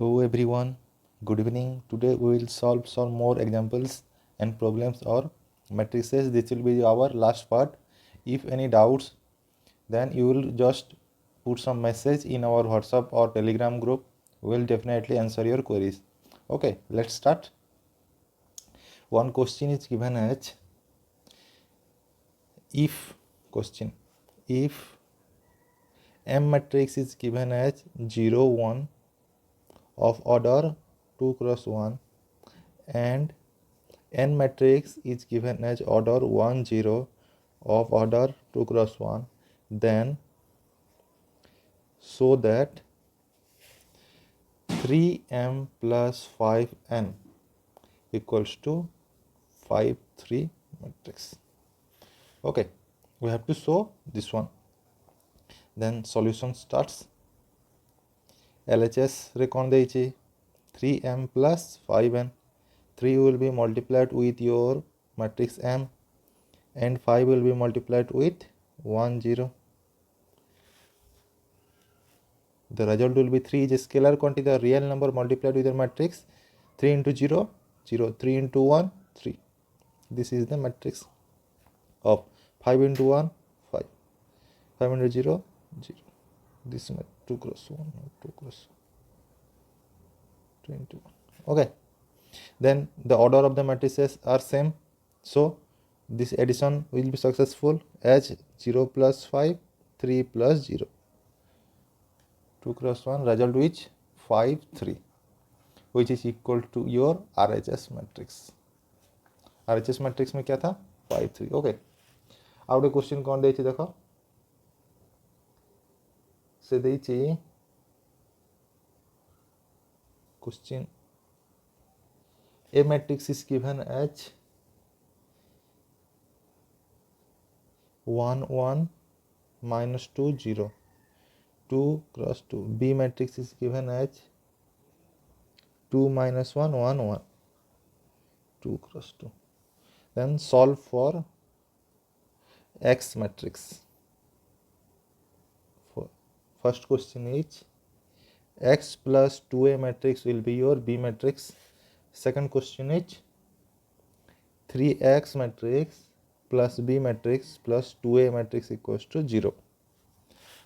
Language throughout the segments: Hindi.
Hello everyone, good evening. Today we will solve some more examples and problems or matrices. This will be our last part. If any doubts, then you will just put some message in our WhatsApp or Telegram group. We will definitely answer your queries. Okay, let's start. One question is given as if M matrix is given as 0 1 of order 2 cross 1 and N matrix is given as order 1 0 of order 2 cross 1, then so that 3M plus 5N equals to 5 3 matrix. Okay, we have to show this one. Then solution starts. LHS रे कौन देइछि 3M plus 5N. 3 will be multiplied with your matrix M and 5 will be multiplied with 1 0. The result will be 3 is a scalar quantity, the real number multiplied with the matrix. 3 into 0 0, 3 into 1 3. This is the matrix of 5 into 1 5, 5 into 0 0. This is 2 cross 1 2 cross 2 into 1. Okay, then the order of the matrices are same, so this addition will be successful as 0 plus 5 3 plus 0 2 cross 1, result which 5 3, which is equal to your RHS matrix. RHS matrix में क्या था 5 3. ओके, आउ गोटे क्वेश्चन कौन देछि देखो, से देछि question A matrix is given as 1 1 minus 2 0 2 cross 2. B matrix is given as 2 minus 1 1 1 2 cross 2. Then solve for X matrix. First question is X plus 2A matrix will be your B matrix. Second question is 3X matrix plus B matrix plus 2A matrix equals to 0.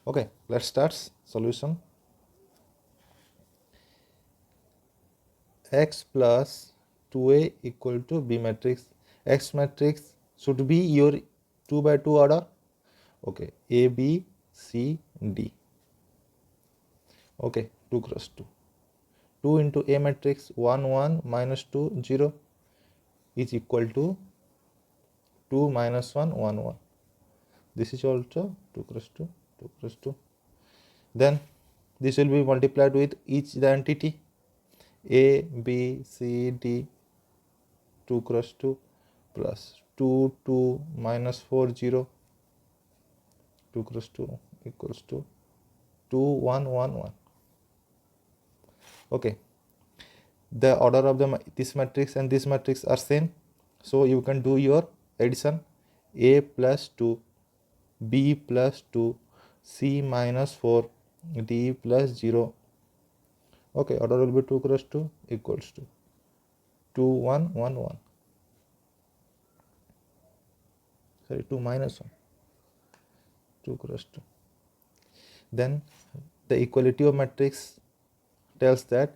Okay, let's start solution. X plus 2A equal to B matrix. X matrix should be your 2 by 2 order. Okay, A, B, C, D. Okay, 2 cross 2. 2 into A matrix 1 1 minus 2 0 is equal to 2 minus 1 1 1. This is also 2 cross 2 2 cross 2. Then this will be multiplied with each the entity A, B, C, D 2 cross 2 plus 2 2 minus 4 0 2 cross 2 equals to 2 1 1 1. Okay, the order of this matrix and this matrix are same, so you can do your addition. A plus 2, B plus 2, C minus 4, D plus 0. Okay, order will be 2 cross 2 equals to 2 1 1 1. Sorry, 2 minus 1, 2 cross 2. Then the equality of matrix tells that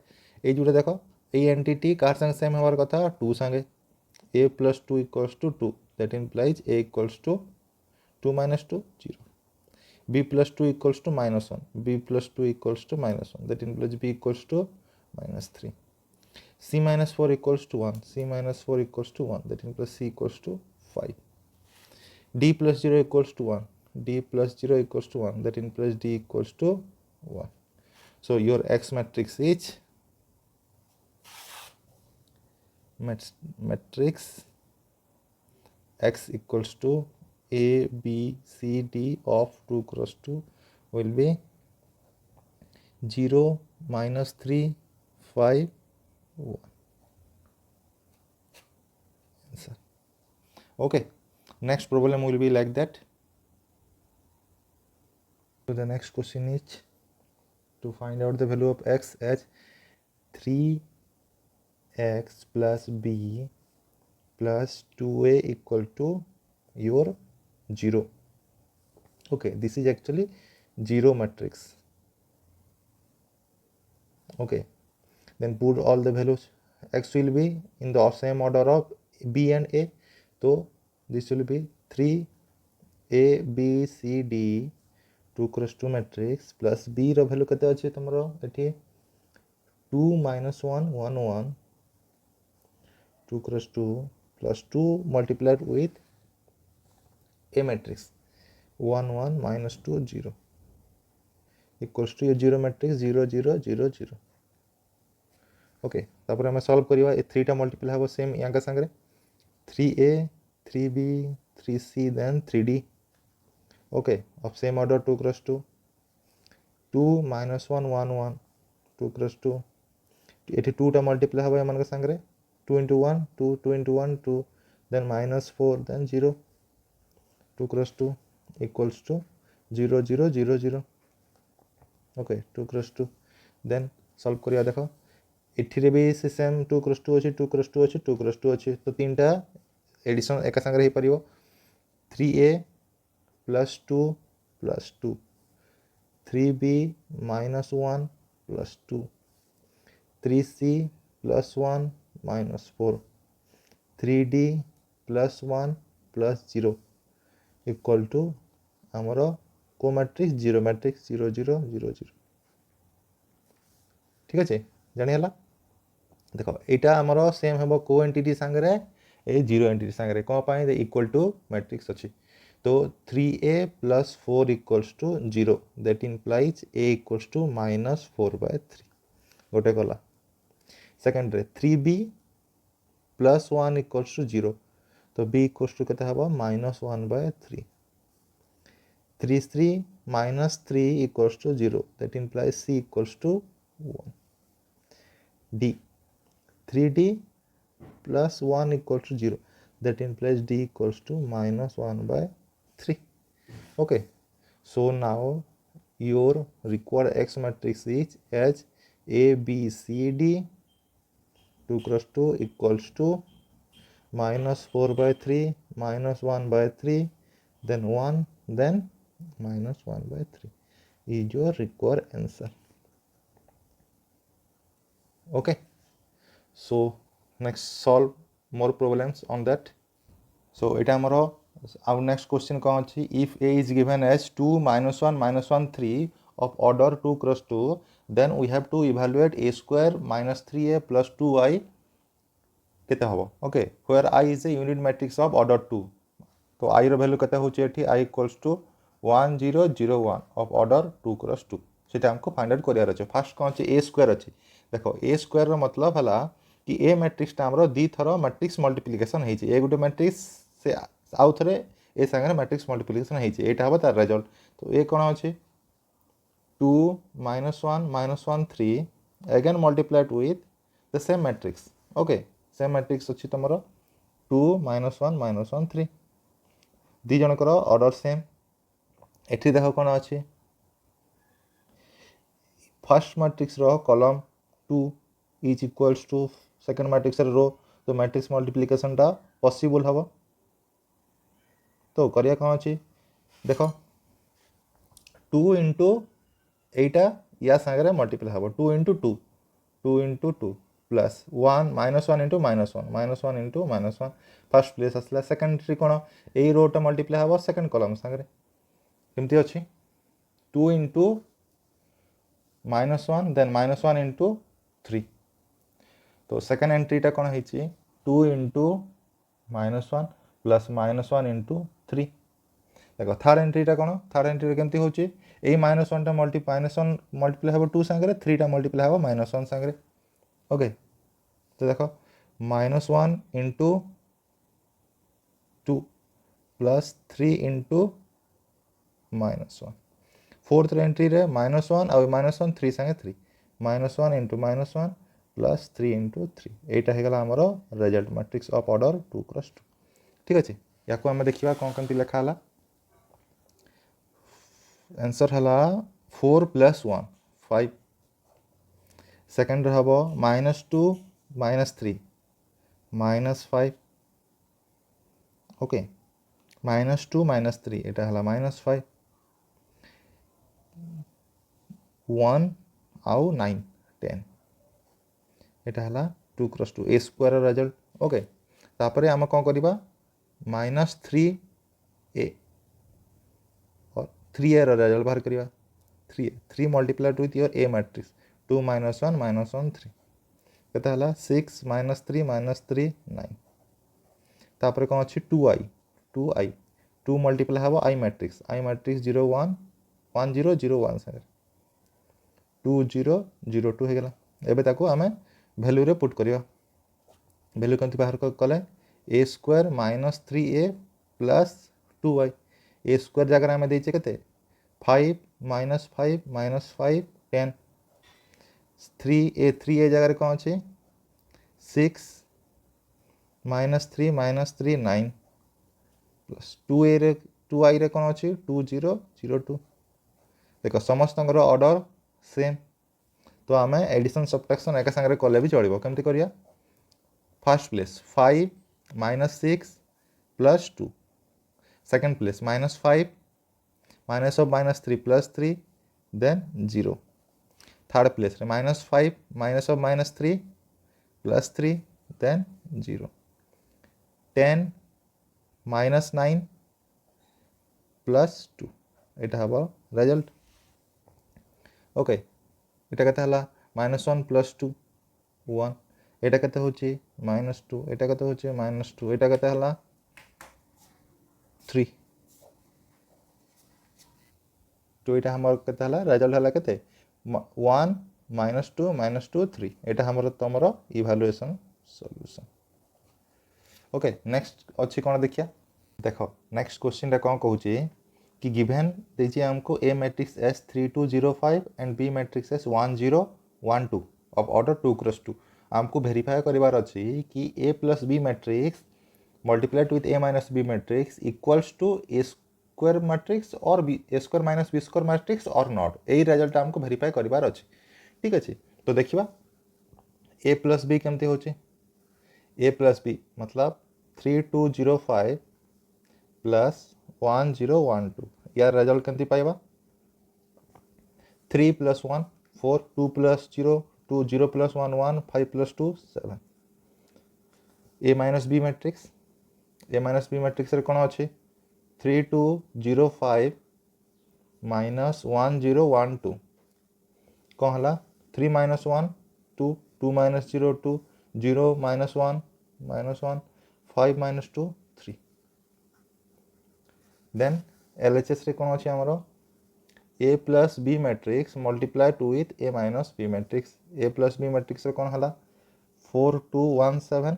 ये जोटा देखो ए एंटिटी कार संगे सेम हमार कथा 2 संगे a plus 2 equals to 2, that implies a equals to 2 minus 2 0. B plus 2 equals to minus 1, B plus 2 equals to minus 1, that implies B equals to minus 3. C minus 4 equals to 1, C minus 4 equals to 1, that implies C equals to 5. D plus 0 equals to 1, D plus 0 equals to 1, that implies D equals to 1. So your X matrix is matrix X equals to A, B, C, D of 2 cross 2 will be 0, minus 3, 5, 1. Answer. Okay, next problem will be like that. So the next question is to find out the value of X as 3x plus b plus 2a equal to your 0. Okay, this is actually 0 matrix. Okay, then put all the values. X will be in the same order of b and a, so this will be 3 a b c d 2 cross 2 matrix plus b row value केते अछि तमरो एठी 2 minus 1 1 1 2 cross 2 plus 2 multiplied with a matrix 1 1 minus 2 0 equals to 0 matrix 0 0 0 0. Okay तापर हमें सॉल्व करिवा ए 3 टा मल्टीप्लाई हबो सेम या का संगे 3a 3b 3c then 3d. Okay of same order 2 cross 2 2 minus 1 1 1 2 cross 2 एठी 2 टा मल्टीप्लाई हबो एमन का संगे 2 into 1 2 2 into 1 2 then minus 4 then 0 2 cross 2 equals to 0 0 0 0. Okay 2 cross 2 then solve करिया देखो एठी भी से सेम 2 cross 2 अछि 2 cross 2 अछि 2 cross 2 अछि तो तीनटा एडिशन एका संगे हे परिबो 3a plus 2 plus 2 3b minus 1 plus 2 3c plus 1 minus 4 3d plus 1 plus 0 equal to हमरो को मैट्रिक्स 0 मैट्रिक्स 0 0 0 0. ठीक अछि जानि हला देखो एटा हमरो सेम हेबो को एंटिटी संगे ए 0 एंटिटी संगे को पाई द इक्वल टू मैट्रिक्स अछि तो 3a plus 4 equals to 0 that implies a equals to minus 4/3 गोटे गला सेकंड रे 3b plus 1 equals to 0 तो b equals to केते हबो minus 1/3 3 minus 3 equals to 0 that implies c equals to 1 d 3d plus 1 equals to 0 that implies d equals to minus 1/3. Okay, so now your required x matrix is as a b c d 2 cross 2 equals to minus 4/3 minus 1/3 then 1 then minus 1/3 is your required answer. Okay, so next solve more problems on that. So it amaro our next question कौन अछि if a is given as 2 minus 1 minus 1 3 of order 2 cross 2 then we have to evaluate a square minus 3a plus 2i केते हबो. Okay, where I is a unit matrix of order 2 तो i रो वैल्यू केते होची एठी i equals to 1 0 0 1 of order 2 cross 2 सेटा हमको फाइंड आउट करियार अछि. फर्स्ट कौन अछि a स्क्वायर अछि देखो a स्क्वायर रो मतलब हला कि a मैट्रिक्स टा हमरो दी थरो मैट्रिक्स मल्टीप्लिकेशन हेछि ए गुटे मैट्रिक्स से आउ थरे ए संगे मैट्रिक्स मल्टीप्लिकेशन हेछि एटा हबो तार रिजल्ट. तो ए कोन अछि 2 minus 1 3 again multiplied with the same matrix. Okay, same matrix अछि तमरो 2 minus 1 3 दी जनकर ऑर्डर सेम एठी देखो कोन अछि first matrix row column 2 is equals to second matrix row तो मैट्रिक्स मल्टीप्लिकेशन टा पॉसिबल हबो. तो करिया कोन अछि देखो 2 into एटा या संगे मल्टीप्लाई हबो 2 into 2 2 into 2 plus 1 minus 1 into minus 1 minus 1 into minus 1 first place असला सेकंड ट्री कोन ए रो टा मल्टीप्लाई हबो सेकंड कॉलम संगे केमती अछि 2 into minus 1 then minus 1 into 3 तो सेकंड एंट्री टा कोन हेछि 2 into minus 1 plus minus 1 into 3 देखो थर्ड एंट्री टा कोन थर्ड एंट्री केमती होछि ए minus 1 टा minus 1 मल्टीप्लाई हबो 2 संगे 3 टा मल्टीप्लाई हबो minus 1 संगे. ओके तो देखो minus 1 into 2 plus 3 into minus 1 fourth entry रे minus 1 और minus 1 3 संगे 3 minus 1 into minus 1 plus 3 into 3 एटा हे गला हमरो result matrix of order 2 cross 2. ठीक अछि याको हम देखिबा कोन कोन लिखा हला आंसर हला 4 plus 1 5 सेकेंड हम -2 -3 -5 ओके -2 -3 এটা হলা -5 1 आउ 9 10 এটা হলা 2 cross 2 a square result okay तापरे आम कौन करवा -3a और 3a रिजल्ट बाहर करवा 3 multiplied with your a matrix 2 -1 -1 3 केते हला 6 -3 -3 9 तापरे कौन अच्छी 2i 2 मल्टीप्लाई हम i मैट्रिक्स 0 1 1 0 0 1 सारे 2 0 0 2 होगा एबे ताको आमे वैल्यू रे पुट करिया वैल्यू कंती बाहर कले a square -3a plus 2y a square जगह आमे देइचे केते 5 -5 10 3a जगह कौन अच्छे 6 -3 -3 9 प्लस 2i रे कौन अच्छे 2 0 0 2 देखो समस्त ऑर्डर सेम तो आम एडिशन सब्ट्रैक्शन एक सागर कले भी चलो केमती करिया first place 5 -6 plus 2 second place -5 -3 plus 3 then 0 third place -5 -3 plus 3 then 0 10 -9 plus 2 यहाँ हम रिजल्ट ओके এটা কেতে হলা -1 প্লাস 2 1 এটা কেতে হচ্ছে -2 এটা কেতে হচ্ছে -2 এটা কেতে হলা 3 তো এটা আমার কেতে হলা রেজাল্ট হলা কেতে 1 -2 -2 3 এটা আমার তোমার ইভালুয়েশন সলিউশন ओके नेक्स्ट अच्छी कौन देखिया देख नेक्स्ट क्वेश्चन टा कौन कहूँ कि गिवेन दीजिए हमको A matrix as 3 2 0 5 and B matrix as 1 0 1 2 of order 2 cross 2 हमको वेरीफाई करार अच्छी कि A plus B matrix multiplied with A minus B matrix equals to A square matrix और B A square minus B square matrix और नॉट यही रिजल्ट हमको वेरीफाई करार अच्छी ठीक अच्छे तो देखा ए प्लस बी केमती हो ए प्लस बी मतलब 3 2 0 5 प्लस 1 0 1 2 यार रिजल्ट केमती पाइबा 3 प्लस 1 4 2 प्लस 0 2 0 प्लस 1 1 5 प्लस 2 7 ए माइनस बी मैट्रिक्स रे कौन अच्छे 3 2 0 5 माइनस 1 0 1 2 कौन हला 3 माइनस 1 2 2 माइनस 0 2 0 माइनस 1 5 माइनस 2 3 देन LHS रे कौन अच्छे आमर A plus B matrix multiplied with A minus B matrix A plus B matrix रे कौन हला 4 2 1 7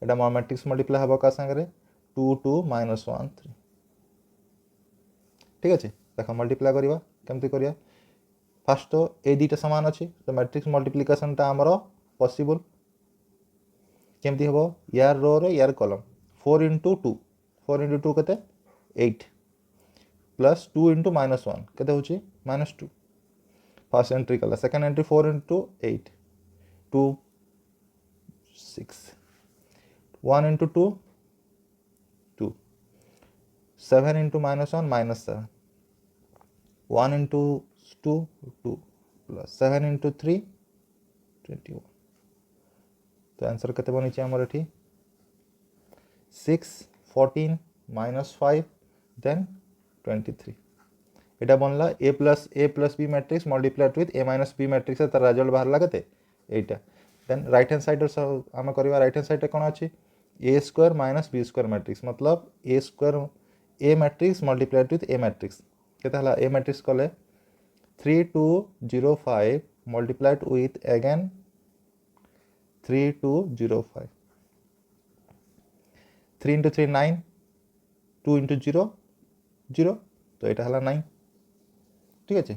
एटा मोर मैट्रिक्स मल्टीप्लाई हबो का संगे 2 2 माइनस 1 3 ठीक अच्छे देख मल्टीप्लाई करवा केमती करिया फास्ट तो ए दुटा सामान अच्छी तो मैट्रिक्स मल्टीप्लिकेशन टा आमर पॉसिबल केमती हम यार रो रे यार कॉलम 4 इंटू 2 के 8 प्लस 2 इंटू -1 के -2 फर्स्ट एंट्री कला second entry 4 into 8 2 6 1 into 2 2 7 into -1 -7 1 into 2 2 plus 7 into 3 21 तो आंसर केते बनी आमर एठी 6 14 -5 देन 23 एटा बनला A plus B matrix multiplied with A minus B matrix तार रिजल्ट बाहर केते एटा देन राइट हैंड साइड आम करवा राइट हैंड साइड कौन अच्छी A square minus B square matrix मतलब A square A matrix multiplied with A matrix केते हला ए मैट्रिक्स कले 3 2 0 5 multiplied with again 3 2 0 5 3 into 3 9 2 into 0 0 तो यहाँ है 9 ठीक अच्छे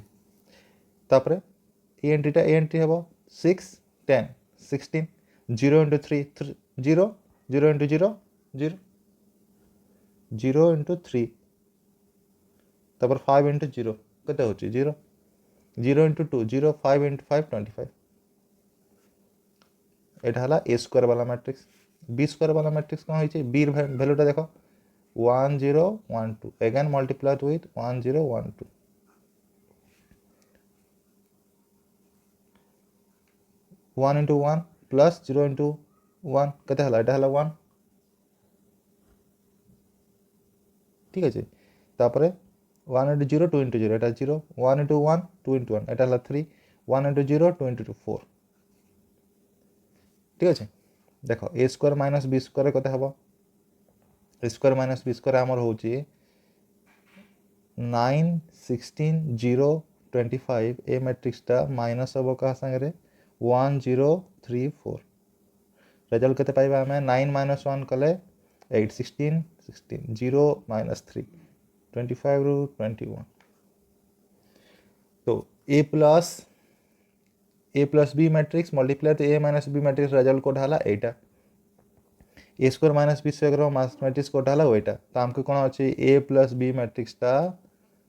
तापर ए एंट्री हम 6 10 16 0 इंटू 3 0 0 इंटू 0 0 0 इंटू 3 तापर 5 इंटू 0 केते होची 0 0 इंटू 2 0 5 इंटू 5 25 एटा हला ए स्क्वायर वाला मैट्रिक्स बी स्क्वायर वाला मैट्रिक्स कौन होइछे बी वैल्यूटा देखो 1 0 1 2 again multiplied with 1 0 1 2 1 into 1 plus 0 into 1 केते हला एटा हला 1 ठीक है तापरे 1 इंटू 0 2 इंटू 0 एटा 0 1 इंटू 1 2 इंटू 1 एटा हला 3 1 इंटू 0 2 इंटू 2 4 ठीक है देख ए स्क्वायर माइनस बी स्क्वायर कते हम ए स्क्वायर माइनस बी स्क्वायर आमर हूँ 9 16 0 25 ए मैट्रिक्सटा माइनस हम क्या सागर 1 0 3 4 रेजल्ट केते पाइबा हमें 9 माइनस 1 कले 8 16 16 0 माइनस 3 25 रु 21 तो A plus B matrix multiply तो A minus B matrix result कोड हला एटा A square minus B square matrix कोड हला ओइटा तो हमको कोन अछि ए प्लस बी मैट्रिक्सटा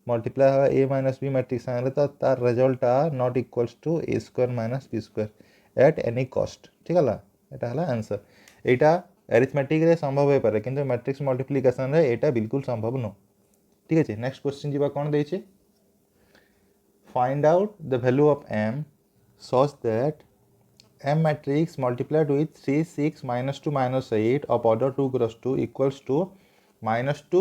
मल्टीप्लाई हवा ए माइनस बी मैट्रिक्स सागरे तो तार result not equals to A square minus B square at any cost ठीक है एटा हला आंसर एटा अरिथमेटिक रे संभव हो पारे किंतु मैट्रिक्स मल्टीप्लिकेशन रे एटा बिल्कुल संभव न ठीक है नेक्स्ट क्वेश्चन जीवा कोन दै छै find out the value of m such that m matrix multiplied with 3 6 minus 2 minus 8 of order 2 cross 2 equals to minus 2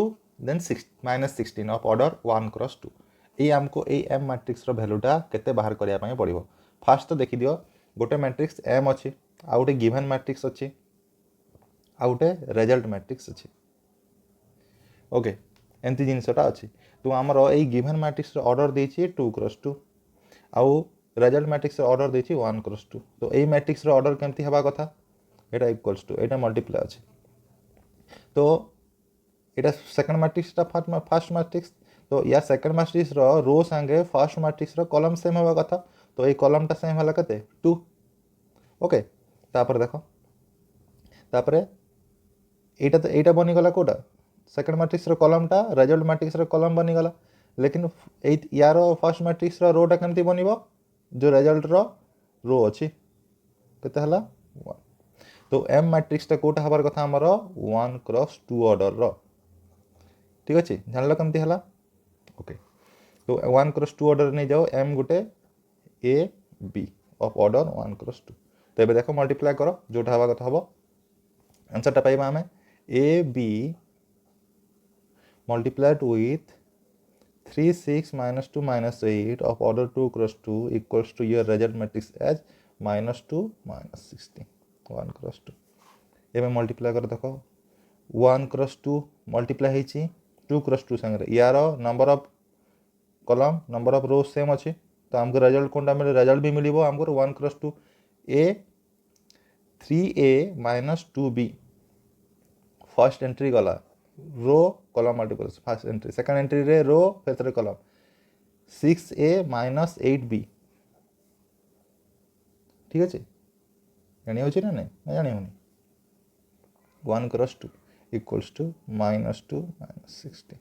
then 6 minus 16 of order 1 cross 2 ये हमको ए m मैट्रिक्स रो वैल्यूटा केते बाहर करिया पय पड़िबो फास्ट तो देखि दियो गोटे मैट्रिक्स m अछि आ गोटे गिवन मैट्रिक्स अछि आ गोटे रिजल्ट मैट्रिक्स अछि ओके एंती जिनसटा अछि तो हमरो ए गिवन मैट्रिक्स रो ऑर्डर देछि 2 क्रॉस 2 आउ रिजल्ट मैट्रिक्स रो ऑर्डर देछि 1 क्रॉस 2 तो ए मैट्रिक्स रो ऑर्डर केमती हेबा कथा एटा इक्वल्स टू एटा मल्टीप्लाई अछि तो एटा सेकंड मैट्रिक्स ता फर्स्ट मैट्रिक्स तो या सेकंड मैट्रिक्स रो रो संगे फर्स्ट मैट्रिक्स रो कॉलम सेम हेबा कथा तो ए कॉलम ता सेम हला कते 2 ओके तापर देखो तापर एटा बनी गला कोडा सेकंड मैट्रिक्स रो कॉलम टा रिजल्ट मैट्रिक्स रो कॉलम बनी गला लेकिन यार फर्स्ट मैट्रिक्स रो टा केमती बनिबो जो रिजल्ट रो अच्छी केते हला 1 तो m मैट्रिक्स टा कोटा हबार कथा हमर 1 क्रॉस 2 ऑर्डर रो ठीक अछि जानलो केमती हला ओके तो 1 क्रॉस 2 ऑर्डर नै जाओ m Gute a b of order 1 cross 2 तो एबे देखो मल्टीप्लाई करो जोटा हबा कथा हबो आंसर टा पाइबा हमें a b multiplied with 3 6 minus 2 minus 8 of order 2 cross 2 equals to your result matrix as minus 2 minus 16 1 cross 2 ये में मल्टीप्लाई कर देखो 1 क्रॉस 2 मल्टीप्लाई ହେଇଛି 2 क्रॉस 2 संगे यार number of column number of row same अछि तो हमको रिजल्ट कोनटा मिले रिजल्ट भी मिलिबो हमको 1 cross 2 a 3a minus 2b first entry गला रो column multiple first entry second entry रे रो फिर कॉलम 6a minus 8b ठीक अछि जानि होछि ना नहीं जानि होनी 1 cross 2 equals to minus 2 minus 16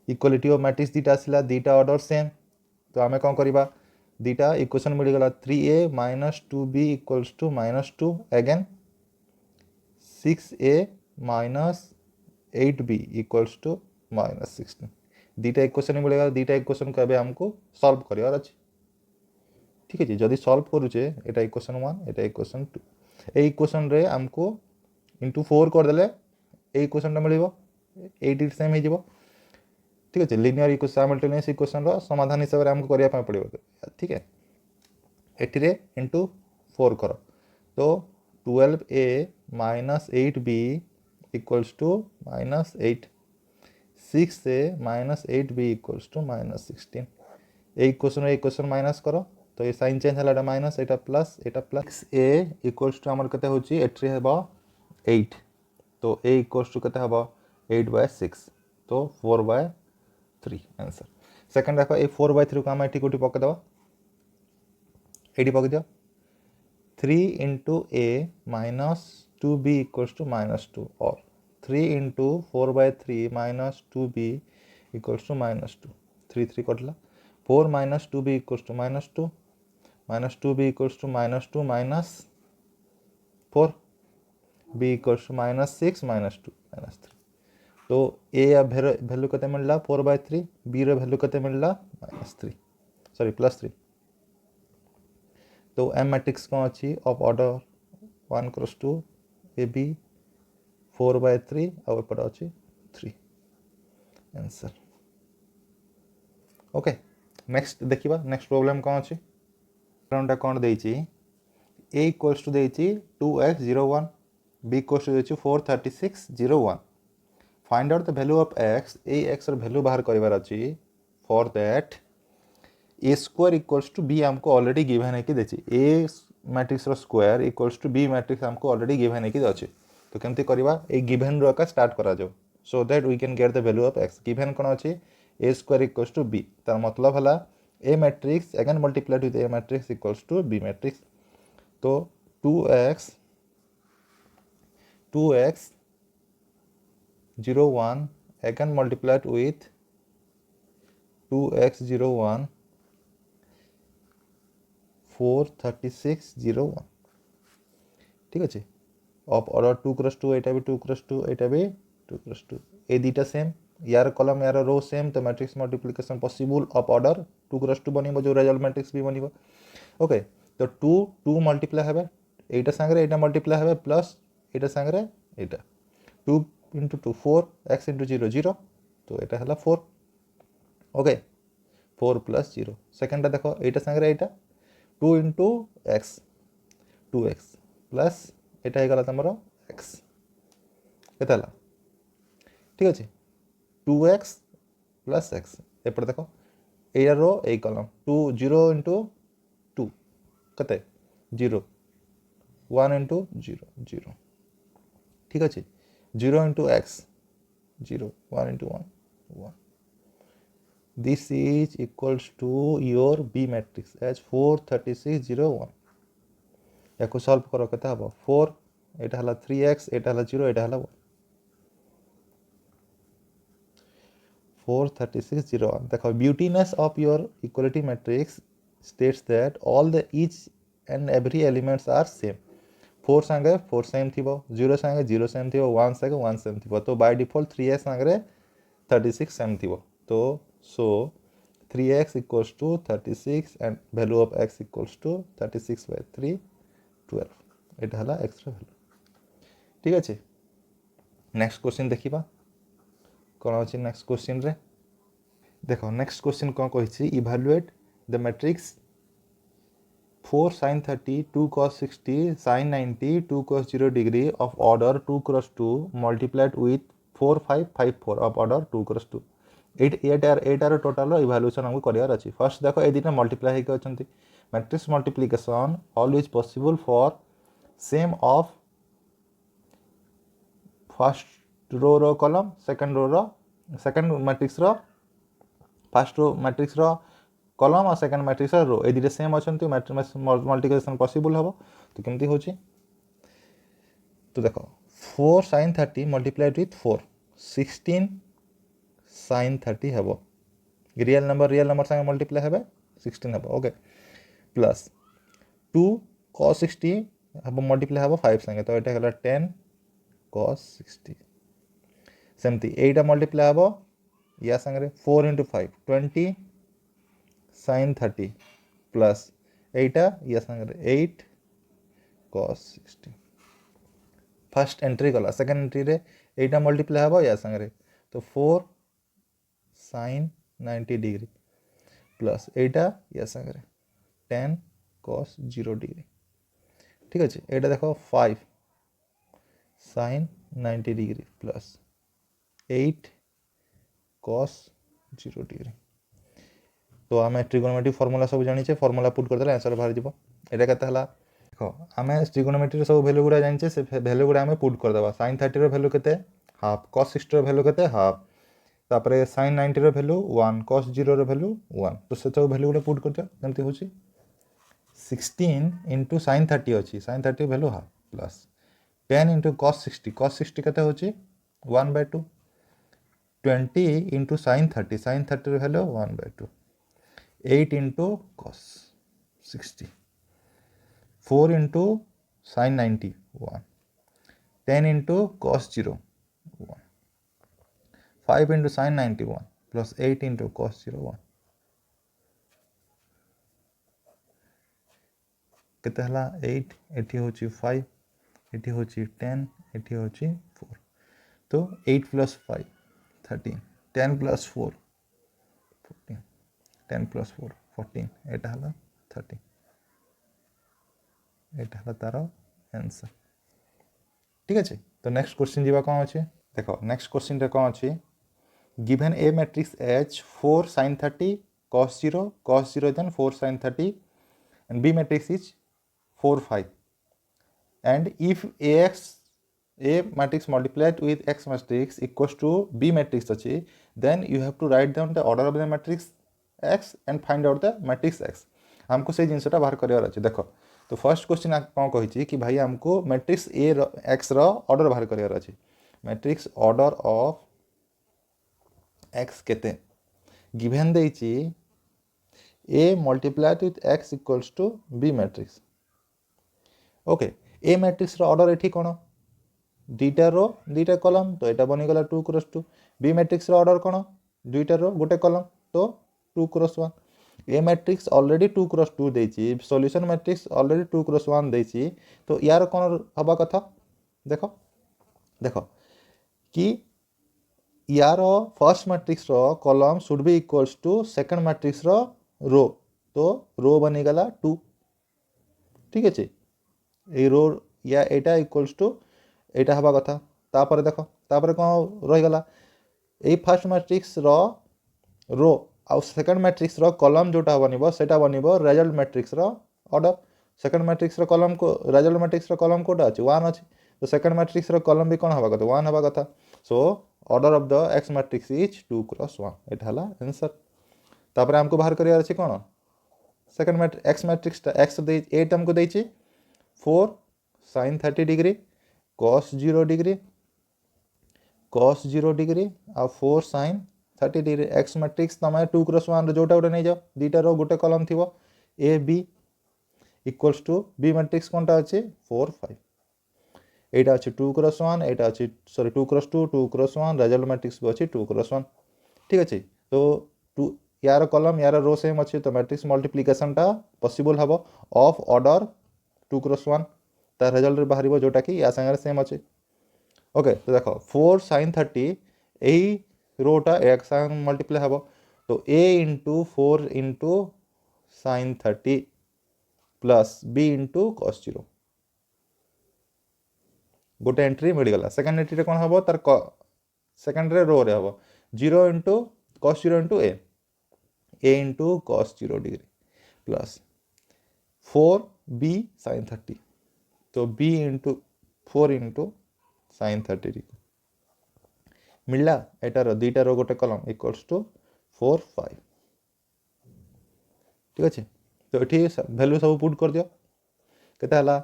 equality of matrix दीटा आसिला दीटा ऑर्डर सेम तो आमे कोन करबा दीटा इक्वेशन मिल गला 3a minus 2b equals to minus 2 again 6a minus 8b equals to minus 16 दीटा equation मिलेगा दीटा इक्वेशन को अबे हमको सॉल्व करियार अछि ठीक है जदी सॉल्व करूचे एटा इक्वेशन 1 एटा इक्वेशन 2 ए इक्वेशन रे हमको into 4 कर देले ए इक्वेशन मिलिबो 8 सेम हे जिवो ठीक है लिनियर इक्वेशन साइमल्टेनियस इक्वेशन रो समाधान हिसाब रे हमको करिया पय पड़िबो ठीक है एटी रे into 4 करो तो 12a minus 8b equals to minus 8 6a minus 8b equals to minus 16 A equation minus करो तो ये साइन चेंज हला minus Etah plus 6a equals to हमर कते होची 8 रे हेबा 8 तो a equals to कते हेबा 8/6 तो 4/3 आंसर सेकंड देखो ए 4/3 को हम एटी कोटी पके दबा एटी पके दियो 3 into a minus 2b equals to minus 2 or 3 into 4/3 minus 2b equals to minus 2 3 3 catla 4 minus 2b equals to minus 2, minus 2b equals to minus 2 minus 4, b equals to minus 6 minus 2 minus 3. तो a या वैल्यू कते मिलला 4/3, b रो वैल्यू कते मिलला -3 सॉरी +3. तो m मैट्रिक्स कौन अच्छी of order 1 cross 2 A B 4/3 और एपट अच्छी 3 आंसर. ओके नेक्स्ट देखिबा नेक्स्ट प्रॉब्लम कौन अच्छी प्रॉब्लमटा कौन देइची a इक्वल्स टू देइची 2x 01, b इक्वल्स टू देइची 436 01. Find out the value of x. ए x र वैल्यू बाहर करिवार अच्छी. For that A square equals to B हमको ऑलरेडी गिवन है कि देछि ए मैट्रिक्स रो square equals to B matrix हमको ऑलरेडी गिवन है कि अछि. तो केमती करबा ए गिवन रो का स्टार्ट करा जाओ so that we can get the value of x. Given कोन अछि A square equals to B तार मतलब हला A matrix again multiplied with A matrix equals to B matrix. तो 2x 01 again multiplied with 2x 01 436 01. ठीक अच्छे ऑफ ऑर्डर 2 क्रॉस 2 एटा भी 2 क्रॉस 2 एटा भी 2 क्रॉस 2 ए दीटा सेम यार कॉलम यार रो सेम. तो matrix multiplication possible of order 2 cross 2 बनिबो जो रिजल्ट मैट्रिक्स भी बनिबो. ओके तो 2 मल्टीप्लाई हेबे एटा संगे एटा मल्टीप्लाई हेबे प्लस एटा संगे एटा 2 into 2 4 x into 0 0 तो एटा हला 4. ओके 4 plus 0 सेकंड देखो एटा संगे एटा 2 into x 2x plus iota हे गला तमरो x केता हला ठीक अछि 2x plus x एपड़ देखो एया रो ए कॉलम 2 0 into 2 कते 0 1 into 0 0 ठीक अछि 0 into x 0 1 into 1 1. This is equals to your B matrix as 436 01. याको सॉल्व करो केता हबो 4 एटा हला 3x एटा हला 0 एटा हला 1 436 01. देखो beautiness of your equality matrix states that all the each and every elements are same. 4 संगे 4 सेम थिबो 0 संगे 0 सेम थिबो 1 संगे 1 सेम थिबो. तो बाय डिफॉल्ट 3x संगे 36 सेम थिबो. तो so 3x equals to 36 and value of x equals to 36/3 12 एटा हला x रो वैल्यू. ठीक अछि नेक्स्ट क्वेश्चन देखिबा कोन अछि नेक्स्ट क्वेश्चन रे. देखो नेक्स्ट क्वेश्चन कोन कहिछि evaluate the matrix 4 sin 30 2 cos 60 sin 90 2 cos 0 degree of order 2 cross 2 multiplied with 4 5 5 4 of order 2 cross 2. एटार टोटल इवैल्यूएशन हमको करियार अछि. फर्स्ट देखो ए दिना मल्टीप्लाई हेके अछंती matrix multiplication always possible for same of first रो कॉलम सेकंड मैट्रिक्स रो फर्स्ट रो मैट्रिक्स रो कॉलम और सेकंड मैट्रिक्स रो ए दिटे सेम अछंती मैट्रिक्स मल्टीप्लिकेशन पॉसिबल हबो. तो केमती होची तो देखो 4 sin 30 मल्टीप्लाइड विथ 4 16 sin 30 हबो. रियल नंबर संगे मल्टीप्लाई हेबे 16 हबो. ओके प्लस 2 cos 60 हबो मल्टीप्लाई हबो 5 संगे. तो एटा हला 10 cos 60 सेमती एटा मल्टीप्लाई हबो या संगे 4 into 5 20 sin 30 प्लस एटा या संगे 8 cos 60. फर्स्ट एंट्री गला सेकंड एंट्री रे एटा मल्टीप्लाई हबो या संगे तो 4 sin 90 डिग्री प्लस एटा या संगे 10 cos 0 डिग्री. ठीक अछि एटा देखो 5 sin 90 degree plus 8 cos 0 degree. तो आम ट्रिगोनोमेट्री फॉर्मूला सब जानी फॉर्मूला पुट करदे आंसर बाहर जीवो. एटा केते हला देखो आम ट्रिगोनोमेट्री सब वैल्यू गुडा जानी से वैल्यू गुडा आम पुट करदेबा. sin 30 रो वैल्यू केते हाफ cos 60 रो वैल्यू केते हाफ तापरे sin 90 रो वैल्यू 1 cos 0 रो वैल्यू 1. तो से सब वैल्यू गुडा पुट करते केमती होची 16 into sin 30 अछि sin 30 value half plus 10 into cos 60 केते होची 1/2 20 into sin 30 रो value 1/2 8 into cos 60, 4 into sin 91, 10 into cos 0 1, 5 into sin 91 plus 8 into cos 0 1 केते हला 8 एठी होची 5 एठी होची 10 एठी होची 4 तो 8 plus 5 13 10 plus 4 14 10 plus 4 14 एटा हला 30 एटा हला तार आंसर ठीक अछि। तो नेक्स्ट क्वेश्चन जीवा कोन अछि देखो नेक्स्ट क्वेश्चन रे कोन अछि given A matrix H 4 sin 30 cos 0 then 4 sin 30 and B matrix is 4 5 and if A matrix multiplied with X matrix equals to B matrix achi then you have to write down the order of the matrix X and find out the matrix X हमको से जिनसटा बाहर करिवार अछि देखो तो फर्स्ट क्वेश्चन कोन कहिछि कि भाई हमको मैट्रिक्स A X रो ऑर्डर बाहर करिवार अछि मैट्रिक्स ऑर्डर ऑफ X केते गिवन देछि A multiplied with X equals to B matrix okay A matrix रो ऑर्डर एठी कोन दुईटा रो दुईटा कॉलम तो एटा बनी गला 2 क्रॉस 2 बी मैट्रिक्स रो ऑर्डर कोन दुईटा रो गोटे कॉलम तो 2 क्रॉस 1 ए मैट्रिक्स ऑलरेडी 2 क्रॉस 2 देछि सॉल्यूशन मैट्रिक्स ऑलरेडी 2 क्रॉस 1 देछि तो यार कोन हबा कथा देखो देखो कि यार first matrix row column should be equals to second matrix row row तो रो बनी गला 2 ठीक अछि ए रो या एटा इक्वल्स टू एटा हवा कथा तापर देखो तापर कौन रही गला ए फर्स्ट मैट्रिक्स रो आउ सेकंड मैट्रिक्स कॉलम जोटा बनिबो सेटा बनिबो result matrix order second matrix column को रिजल्ट मैट्रिक्स कॉलम कोटा अछि 1 अछि तो सेकंड मैट्रिक्स कॉलम भी कोन हवा कथा 1 हवा कथा so order of the X matrix is 2 cross 1 एटा हला आंसर तापर हमको बाहर करियार अछि कोन second matrix X matrix X दे 8 हमको देछि 4 sin 30 डिग्री cos 0 डिग्री आ 4 sin 30 डिग्री x मैट्रिक्स तमे 2 क्रॉस 1 जोटा गोटे नहीं जाओ दीटा रो गोटे कॉलम थिबो a b equals to b matrix कोनटा अछि 4 5 एटा अछि 2 क्रॉस 1 एटा अछि sorry 2 cross 2 cross 1 result matrix भी अछि 2 क्रॉस 1 ठीक अछि तो 2 यार कॉलम यार रो सेम अछि तो मैट्रिक्स मल्टीप्लिकेशन टा पॉसिबल हबो ऑफ ऑर्डर 2 क्रॉस 1 तार रिजल्ट बाहर जोटा कि या संगे सेम अच्छे ओके तो देखो 4 sin 30 यही रोटा एक संग मल्टीप्लाई हम तो a into 4 into sin 30 plus b into cos 0 गोटे एंट्री मिलगला सेकेंड एंट्री कौन हम तार सेकेंड रो रे हम 0 into cos 0 into a into cos 0 degree plus 4b sin 30 तो b into 4 into sin 30 degree मिलला एटार दुईटा रो गोटे कॉलम इक्वल्स टू 4 5 ठीक अच्छे तो ये वैल्यू सब पुट कर दियो केते हला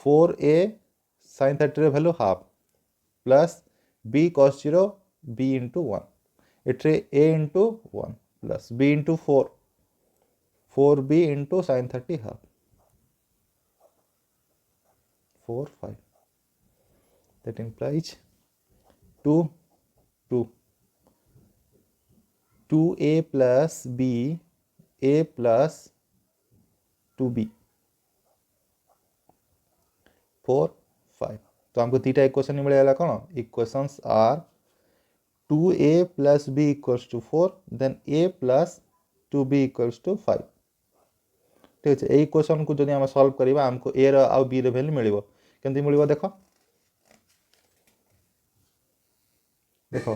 4a sin 30 रे value half plus b cos 0 b into 1 एट्रे a into 1 plus b into 4 4b into sin 30 half 4 5 that implies 2a plus b a plus 2b 4 5 तो हमको तीटा इक्वेशन मिलेगा कौन equations are 2a plus b equals to 4 then a plus 2b equals to 5 ठीक है ये इक्वेशन को जब हम सॉल्व करबा हमको a रो आ b रो वैल्यू मिलिबो केमती मिलिबो देखो देखो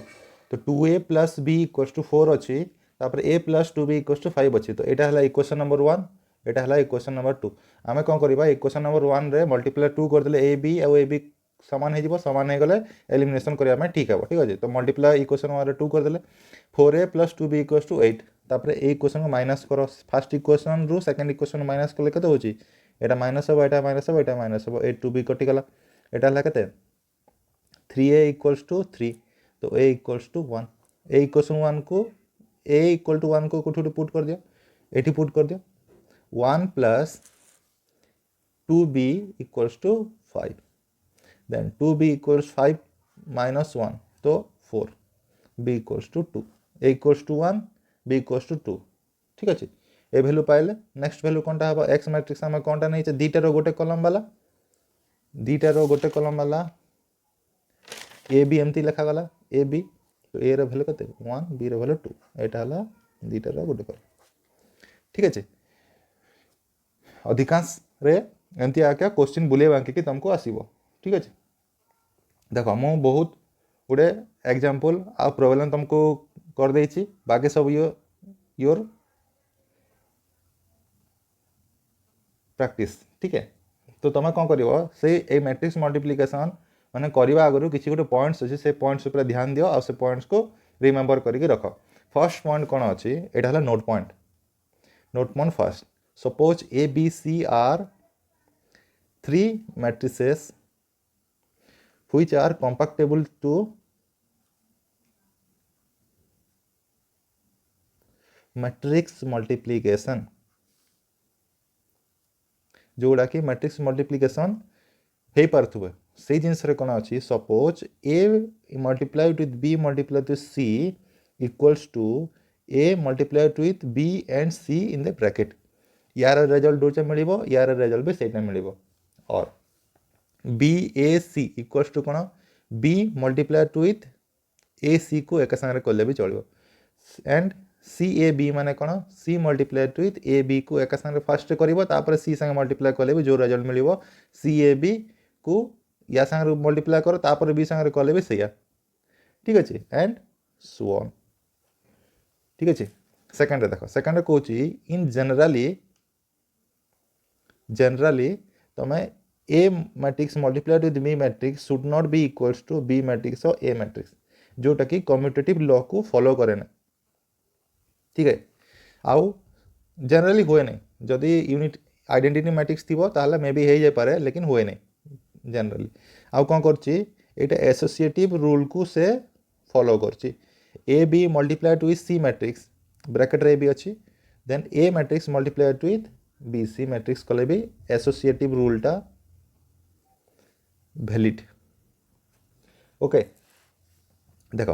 तो 2a plus b equals to 4 अच्छी तापर a plus 2b equals to 5 अच्छी तो एटा हला इक्वेशन नंबर 1 एटा हला इक्वेशन नंबर 2 आमे कोन करबा इक्वेशन नंबर 1 रे मल्टीप्लाई 2 कर देले ab और ab समान हो समान हो गले एलिमिनेशन करिया में ठीक है ठीक है तो मल्टीप्लाई इक्वेशन 1 रे 2 कर देले 4a plus 2b equals to 8 तापर ए इक्वेशन को माइनस करो फर्स्ट इक्वेशन रु सेकंड इक्वेशन माइनस करले केते होची एटा माइनस हो एटा माइनस हो एटा माइनस हो 8 2b कटि गला एटा हला केते 3a equals to 3 तो a equals to 1 a equation 1 को a equal to 1 को कुठुटी पुट कर दियो एटी पुट कर दियो 1 plus 2b equals to 5 then 2b equals 5 minus 1 तो 4 b equals to 2 a equals to 1 b equals to 2 ठीक अच्छे ए भैल्यू पाइले नेक्स्ट भैल्यू कौनटा हम एक्स मैट्रिक्स आम कौनटा नहीं दुईटार गोटे कलम वाला दुईटार गोटे कलम वाला ए बी एमती लिखागला ए बी तो ए भैल्यू के 1 बी भैल्यू 2 यहाँ दुईटार गोटे कलम ठीक अच्छे अधिकांश रे एमती आज्ञा क्वेश्चन बुले बांकी तुमको आसो ठीक अच्छे देख मु बहुत गुड़े एग्जाम्पल आ प्रोब्लेम तुमको कर देछि बाकी सब योर प्रैक्टिस ठीक है तो तुम कौन कर से मैट्रिक्स मल्टिप्लिकेशन माने करवा आगु किसी गोटे पॉइंट्स अच्छे से पॉइंट्स पर ध्यान दियो आ से पॉइंट्स को रिमेम्बर करके रख फर्स्ट पॉइंट कौन अच्छी यहाँ note point first suppose A B C are 3 matrices which are compactable to matrix multiplication जोड़ा कि मैट्रिक्स मल्टिप्लिकेशन हो पारे से जिनस कौन अच्छी suppose A multiplied with B multiplied with C equals to A multiplied with B and C in the bracket यार रिजल्ट दूसरा मिल यार रिजल्ट भी सहीटा मिल और B A C equals to कौन B multiplied with A C को एक सागर कले भी चलो एंड सी ए बी माने कौन C multiplied with A B को एक सागर फास्ट कर सी संगे मल्टीप्लाई कले भी जो रिजल्ट मिल सी ए बी को या सागर मल्टीप्लाई कर तापर बी सागर कले भी सैया ठीक अच्छे एंड सो ऑन ठीक अच्छे सेकेंड देख सेकेंड कौच इन जनराली तुम A matrix multiplied with B matrix should not be equals to B matrix और ए मैट्रिक्स जोटा कि कम्यूटेटिव लॉ को फॉलो करे ना ठीक है आउ जनरली हुए नहीं जदि यूनिट आइडेंटिटी मैट्रिक्स थी ताहले मे बी हो जाए पारे लेकिन हुए नहीं जनरली आउ कौन करछि एटा एसोसिएटिव रूल को से फॉलो करछि A B multiplied with C matrix bracket रे भी अच्छी then A matrix multiplied with B C matrix कले भी एसोसिएटिव रूलटा वैलिड ओके देखो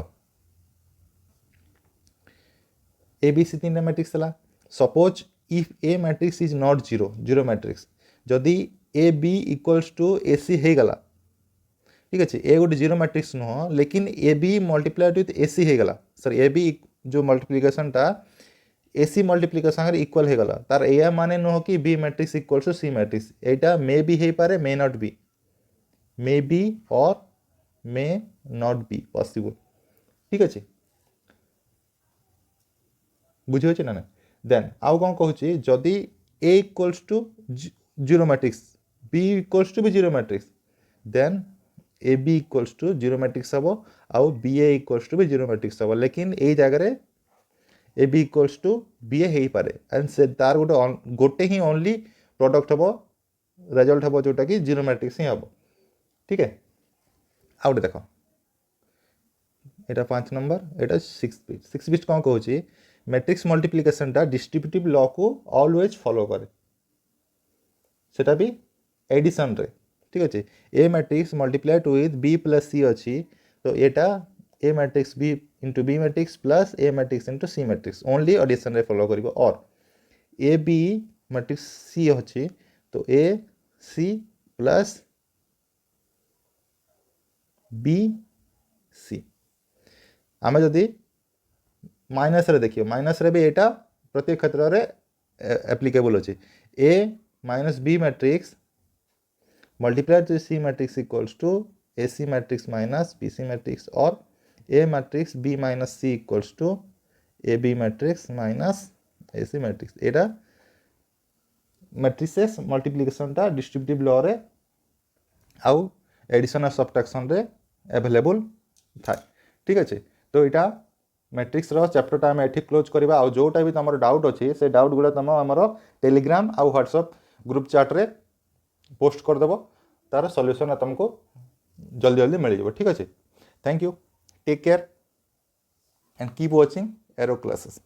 ए बी सी 3 मैट्रिक्स है suppose if A matrix is not zero matrix जदि A B equals to A C हो गला ठीक अच्छे ए गोटे जीरो मैट्रिक्स नुह लेकिन ए B multiplied with A C हो गला सर ए बी जो मल्टीप्लिकेशन टा ए सी मल्टीप्लिकेशन इक्वल हो गला तार या माने नुह कि B matrix equals to C matrix एटा मे बी हो पारे may not be may be और मे नॉट बी पॉसिबल ठीक अच्छे बुझे ना देन आउ कौन कहूँ जदि A equals to zero matrix B equals to भी zero matrix then A B equals to zero matrix हम आउ बी ए इक्वल्स टू भी जीरो मैट्रिक्स हम लेकिन ये जगह A B equals to B A हो पारे एंड से तार गोटे ही ओनली प्रोडक्ट हम रिजल्ट हम जोटा कि जीरो मैट्रिक्स ही हम ठीक है आउ देख यहाँ 5 नंबर यहाँ 6 बिट कौन कहूँ मैट्रिक्स मल्टीप्लिकेशन टा डिस्ट्रीब्यूटिव लॉ को ऑलवेज फॉलो करे सेटा भी एडिशन रे ठीक अच्छे A matrix multiplied with B plus C अच्छी तो यहाँ A matrix B into B matrix plus A matrix into C matrix only addition रे फॉलो करिवो और ए बी मैट्रिक्स सी अच्छी तो ए सी प्लस बी सी आम जदि माइनस रे देखिए माइनस रे भी यहाँ प्रत्येक क्षेत्र में एप्लिकेबल अच्छे A minus B matrix multiplied to C matrix equals to A C matrix minus B C matrix और A matrix B minus C equals to A B matrix minus A C matrix एटा मैट्रिसेस मल्टीप्लिकेशन टा डिस्ट्रीब्यूटिव लॉ रे आउ एडिशन और सब्ट्रैक्शन रे अवेलेबल थाए ठीक अच्छे तो यहाँ मैट्रिक्स रो चैप्टर आम ये क्लोज करवा आउ जोटा भी तुम डाउट अच्छी से डाउट गुड़ा तुम आमर टेलीग्राम आउ व्हाट्सएप ग्रुप चैट रे पोस्ट करदेव तार सॉल्यूशन तुमको जल्दी जल्दी मिल जाए ठीक अच्छे thank you take care and keep watching Arrow classes.